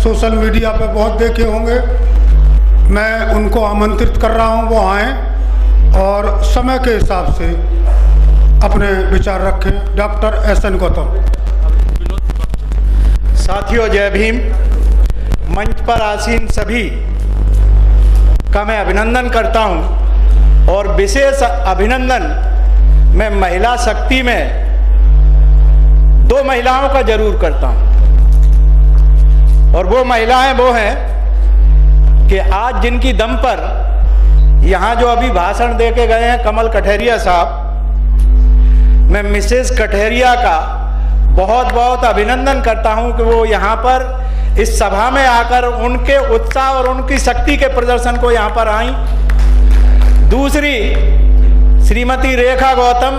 Social media पे बहुत देखे होंगे। मैं उनको आमंत्रित कर रहा हूँ, वो आएँ और समय के हिसाब से अपने विचार रखें। Doctor SN Gautam. साथियों, जय भीम। मंच पर आसीन सभी का मैं अभिनंदन करता हूं और विशेष अभिनंदन मैं महिला शक्ति में 2 महिलाओं का जरूर करता हूं। और वो महिलाएं वो हैं कि आज जिनकी दम पर यहाँ जो अभी भाषण दे के गए हैं कमल कठेरिया साहब, मैं मिसेस कठेरिया का बहुत बहुत अभिनंदन करता हूं कि वो यहाँ पर इस सभा में आकर उनके उत्साह और उनकी शक्ति के प्रदर्शन को यहाँ पर आई। दूसरी श्रीमती रेखा गौतम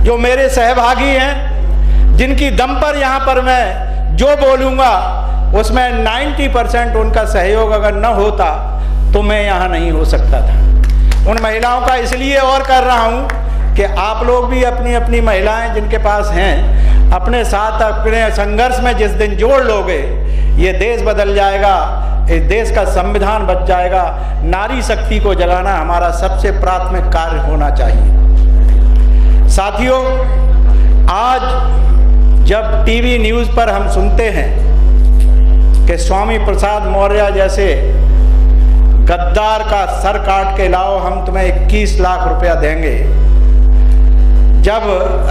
जो मेरे सहभागी हैं, जिनकी दम पर यहाँ पर मैं जो बोलूँगा उसमें 90% उनका सहयोग अगर न होता तो मैं यहाँ नहीं हो सकता था। उन महिलाओं का इसलिए और कर रहा हूँ कि आप लोग भी अपनी अपनी महिलाएं जिनके पास हैं अपने साथ अपने संघर्ष में जिस दिन जोड़ लोगे, ये देश बदल जाएगा, इस देश का संविधान बच जाएगा। नारी शक्ति को जगाना हमारा सबसे प्राथमिक कार्य होना चाहिए। साथियों, आज जब टीवी न्यूज़ पर हम सुनते हैं कि स्वामी प्रसाद मौर्य जैसे गद्दार का सर काट के लाओ, हम तुम्हें 21 लाख रुपया देंगे, जब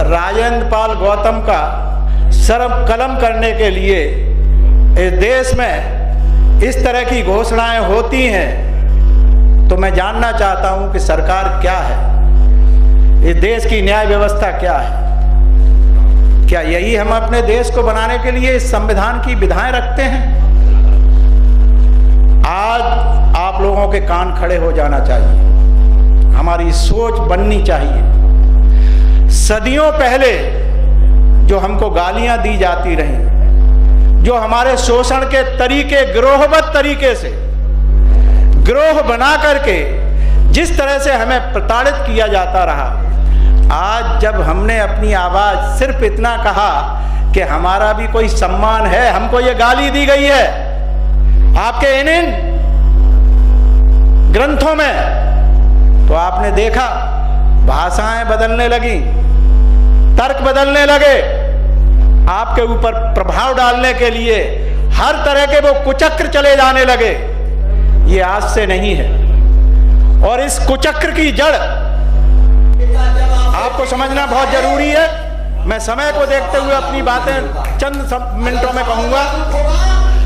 राजेंद्र पाल गौतम का सर कलम करने के लिए इस देश में इस तरह की घोषणाएं होती हैं, तो मैं जानना चाहता हूं कि सरकार क्या है, इस देश की न्याय व्यवस्था क्या है। क्या यही हम अपने देश को बनाने के लिए इस संविधान की विधाएं रखते हैं? आज आप लोगों के कान खड़े हो जाना चाहिए, हमारी सोच बननी चाहिए। सदियों पहले जो हमको गालियां दी जाती रहीं, जो हमारे शोषण के तरीके गिरोहबद्ध तरीके से गिरोह बना करके जिस तरह से हमें प्रताड़ित किया जाता रहा, आज जब हमने अपनी आवाज सिर्फ इतना कहा कि हमारा भी कोई सम्मान है, हमको ये गाली दी गई है आपके इन ग्रंथों में, तो आपने देखा भाषाएं बदलने लगी, तर्क बदलने लगे, आपके ऊपर प्रभाव डालने के लिए हर तरह के वो कुचक्र चले जाने लगे। ये आज से नहीं है और इस कुचक्र की जड़ आपको समझना बहुत जरूरी है। मैं समय को देखते हुए अपनी बातें चंद मिनटों में कहूंगा।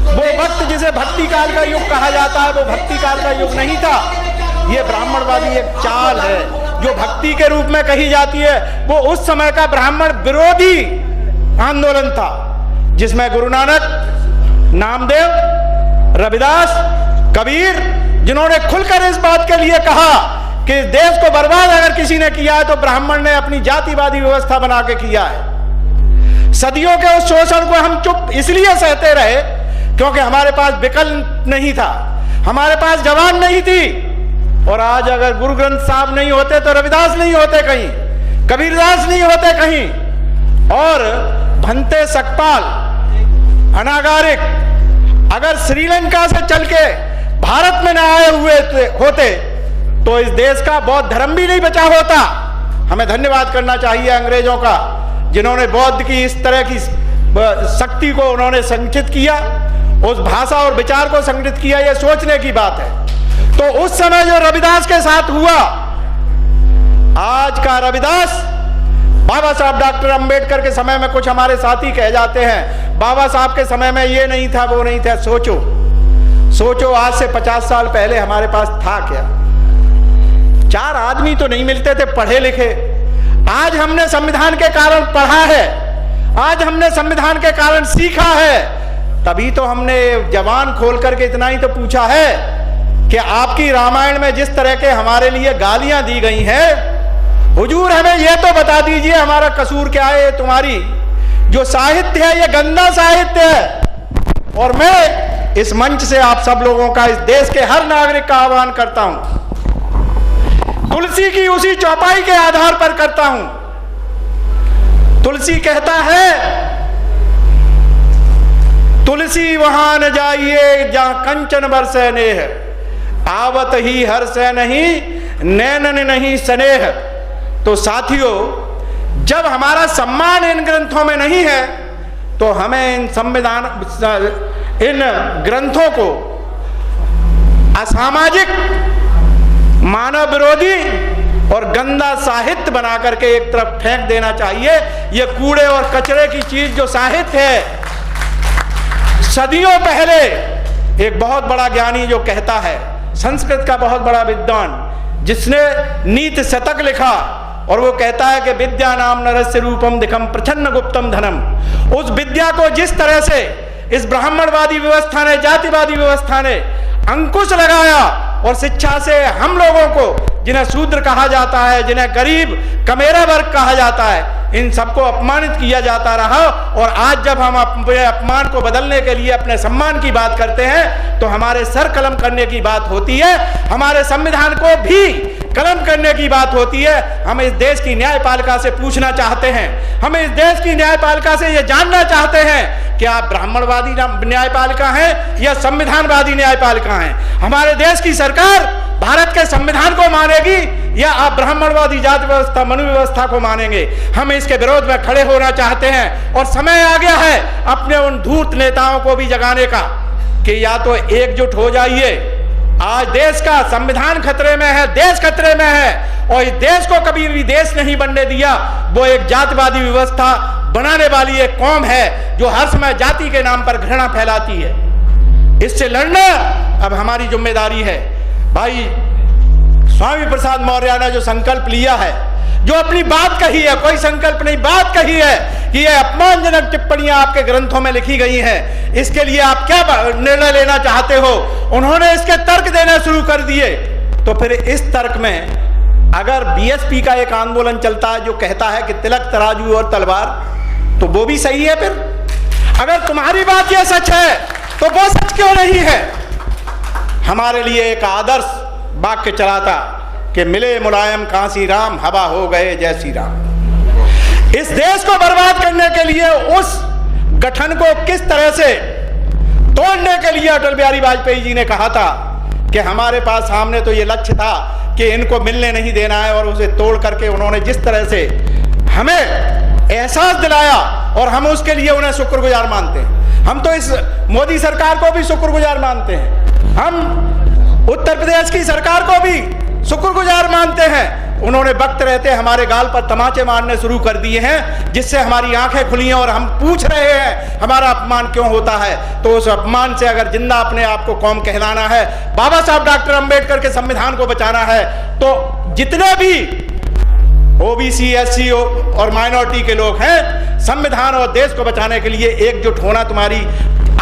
वो वक्त जिसे भक्ति काल का युग कहा जाता है, वो भक्ति काल का युग नहीं था। ये ब्राह्मणवादी एक चाल है जो भक्ति के रूप में कही जाती है। वो उस समय का ब्राह्मण विरोधी आंदोलन था जिसमें गुरु नानक, नामदेव, रविदास, कबीर, जिन्होंने खुलकर इस बात के लिए कहा कि देश को बर्बाद अगर किसी ने किया है तो ब्राह्मण ने अपनी जातिवादी व्यवस्था बना के किया है। सदियों के उस शोषण को हम चुप इसलिए सहते रहे क्योंकि हमारे पास विकल्प नहीं था, हमारे पास जवान नहीं थी। और आज अगर गुरु ग्रंथ साहब नहीं होते तो रविदास नहीं होते कहीं, कबीरदास नहीं होते कहीं, और भंते सकपाल, अनागारिक अगर श्रीलंका से चल के भारत में न आए हुए होते तो इस देश का बौद्ध धर्म भी नहीं बचा होता। हमें धन्यवाद करना चाहिए अंग्रेजों का, जिन्होंने बौद्ध की इस तरह की शक्ति को उन्होंने संचित किया, उस भाषा और विचार को संगठित किया। यह सोचने की बात है। तो उस समय जो रविदास के साथ हुआ, आज का रविदास बाबा साहब डॉक्टर अंबेडकर के समय में कुछ हमारे साथी कह जाते हैं बाबा साहब के समय में ये नहीं था, वो नहीं था। सोचो आज से 50 साल पहले हमारे पास था क्या? 4 आदमी तो नहीं मिलते थे पढ़े लिखे। आज हमने संविधान के कारण पढ़ा है, आज हमने संविधान के कारण सीखा है, तभी तो हमने जवान खोल करके इतना ही तो पूछा है कि आपकी रामायण में जिस तरह के हमारे लिए गालियां दी गई हैं, हुजूर हमें यह तो बता दीजिए हमारा कसूर क्या है। तुम्हारी जो साहित्य है ये गंदा साहित्य है। और मैं इस मंच से आप सब लोगों का, इस देश के हर नागरिक का आह्वान करता हूं, तुलसी की उसी चौपाई के आधार पर करता हूं। तुलसी कहता है, तुलसी वहां न जाइए जहां कंचन बरसै नेह, आवत ही हर्ष नहीं नैनन नहीं स्नेह। तो साथियों, जब हमारा सम्मान इन ग्रंथों में नहीं है तो हमें इन ग्रंथों को असामाजिक, मानव विरोधी और गंदा साहित्य बना करके एक तरफ फेंक देना चाहिए। ये कूड़े और कचरे की चीज जो साहित्य है, सदियों पहले एक बहुत बड़ा ज्ञानी जो कहता है, संस्कृत का बहुत बड़ा विद्वान जिसने नीति शतक लिखा, और वो कहता है कि विद्या नाम नरस्य रूपम दिखम प्रछन्न गुप्तम धनम। उस विद्या को जिस तरह से इस ब्राह्मणवादी व्यवस्था ने, जातिवादी व्यवस्था ने अंकुश लगाया और शिक्षा से हम लोगों को, जिन्हें शूद्र कहा जाता है, जिन्हें गरीब कमेरा वर्ग कहा जाता है, इन सबको अपमानित किया जाता रहा। और आज जब हम अपने अपमान को बदलने के लिए अपने सम्मान की बात करते हैं तो हमारे सर कलम करने की बात होती है, हमारे संविधान को भी कलम करने की बात होती है। हम इस देश की न्यायपालिका से पूछना चाहते हैं, हम इस देश की न्यायपालिका से ये जानना चाहते हैं कि आप ब्राह्मणवादी न्यायपालिका हैं या संविधानवादी न्यायपालिका हैं। हमारे देश की सरकार भारत के संविधान को मानेगी या आप ब्राह्मणवादी जाति व्यवस्था, मनु व्यवस्था को मानेंगे? हम इसके विरोध में खड़े होना चाहते हैं और समय आ गया है अपने उन धूर्त नेताओं को भी जगाने का कि या तो एकजुट हो जाइए। आज देश का संविधान खतरे में है, देश खतरे में है, और इस देश को कभी भी देश नहीं बनने दिया। वो एक जातिवादी व्यवस्था बनाने वाली एक कौम है जो हर समय जाति के नाम पर घृणा फैलाती है। इससे लड़ना अब हमारी जिम्मेदारी है। भाई स्वामी प्रसाद मौर्य ने जो संकल्प लिया है, जो अपनी बात कही है, कोई संकल्प नहीं, बात कही है कि ये अपमानजनक टिप्पणियां आपके ग्रंथों में लिखी गई हैं, इसके लिए आप क्या निर्णय लेना चाहते हो? उन्होंने इसके तर्क देना शुरू कर दिए। तो फिर इस तर्क में अगर बीएसपी का एक आंदोलन चलता है जो कहता है कि तिलक, तराजू और तलवार, तो वो भी सही है। फिर अगर तुम्हारी बात यह सच है तो वो सच क्यों नहीं है? हमारे लिए एक आदर्श वाक्य चला था कि मिले मुलायम कांसी राम, हवा हो गए जय श्री राम। इस देश को बर्बाद करने के लिए, उस गठन को किस तरह से तोड़ने के लिए अटल बिहारी वाजपेयी जी ने कहा था कि हमारे पास सामने तो ये लक्ष्य था कि इनको मिलने नहीं देना है, और उसे तोड़ करके उन्होंने जिस तरह से हमें एहसास दिलाया, और हम उसके लिए उन्हें शुक्रगुजार मानते हैं। हम तो इस मोदी सरकार को भी शुक्रगुजार मानते हैं, हम उत्तर प्रदेश की सरकार को भी शुक्रगुजार मानते हैं। उन्होंने वक्त रहते हमारे गाल पर तमाचे मारने शुरू कर दिए हैं, जिससे हमारी आंखें खुली हैं और हम पूछ रहे हैं हमारा अपमान क्यों होता है। तो उस अपमान से अगर जिंदा अपने आप को कौम कहलाना है, बाबा साहब डॉक्टर अंबेडकर के संविधान को बचाना है, तो जितने भी ओबीसी, एससी और माइनॉरिटी के लोग हैं, संविधान और देश को बचाने के लिए एकजुट होना तुम्हारी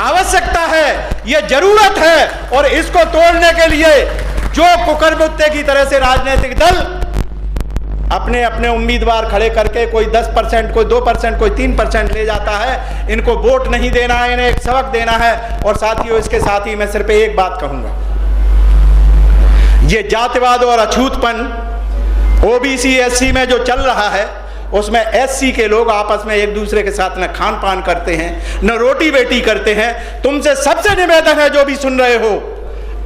आवश्यकता है, यह जरूरत है। और इसको तोड़ने के लिए जो कुकरमुत्ते की तरह से राजनीतिक दल अपने अपने उम्मीदवार खड़े करके कोई 10%, कोई 2%, कोई 3% ले जाता है, इनको वोट नहीं देना है, इन्हें एक सबक देना है। और साथियों, इसके साथ ही मैं सिर्फ एक बात कहूंगा, ये जातिवाद और अछूतपन ओबीसी, एससी में जो चल रहा है, उसमें एससी के लोग आपस में एक दूसरे के साथ न खान पान करते हैं, न रोटी बेटी करते हैं। तुमसे सबसे निवेदन है, जो भी सुन रहे हो,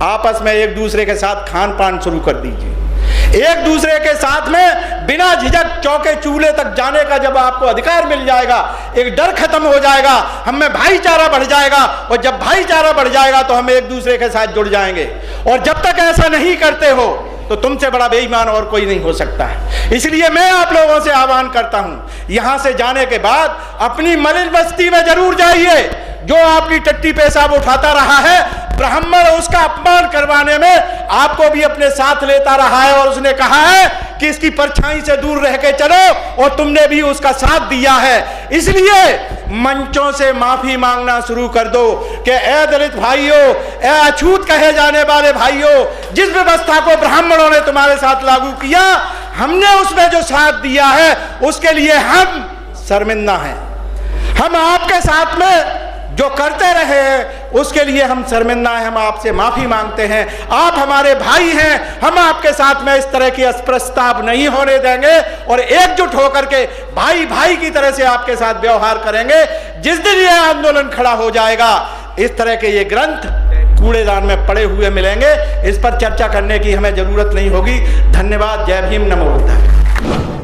आपस में एक दूसरे के साथ खान पान शुरू कर दीजिए। एक दूसरे के साथ में बिना झिझक चौके चूल्हे तक जाने का जब आपको अधिकार मिल जाएगा, एक डर खत्म हो जाएगा, हम में भाईचारा बढ़ जाएगा, और जब भाईचारा बढ़ जाएगा तो हम एक दूसरे के साथ जुड़ जाएंगे। और जब तक ऐसा नहीं करते हो तो तुमसे बड़ा बेईमान और कोई नहीं हो सकता है। इसलिए मैं आप लोगों से आह्वान करता हूं, यहां से जाने के बाद अपनी मलिन बस्ती में जरूर जाइए। जो आपकी टट्टी पेशाब उठाता रहा है, ब्राह्मण उसका अपमान करवाने में आपको भी अपने साथ लेता रहा है, और उसने कहा है कि इसकी परछाई से दूर रह के चलो, और तुमने भी उसका साथ दिया है। इसलिए मंचों से माफी मांगना शुरू कर दो कि ए दलित भाइयों, ए अछूत कहे जाने वाले भाइयों, जिस व्यवस्था को ब्राह्मणों ने तुम्हारे साथ लागू किया, हमने उसमें जो साथ दिया है उसके लिए हम शर्मिंदा हैं। हम आपके साथ में जो करते रहे हैं उसके लिए हम शर्मिंदा हैं, हम आपसे माफी मांगते हैं। आप हमारे भाई हैं, हम आपके साथ में इस तरह की अस्पृश्यता नहीं होने देंगे, और एकजुट होकर के भाई भाई की तरह से आपके साथ व्यवहार करेंगे। जिस दिन यह आंदोलन खड़ा हो जाएगा, इस तरह के ये ग्रंथ कूड़ेदान में पड़े हुए मिलेंगे। इस पर चर्चा करने की हमें जरूरत नहीं होगी। धन्यवाद। जय भीम, नमो बुद्धाय।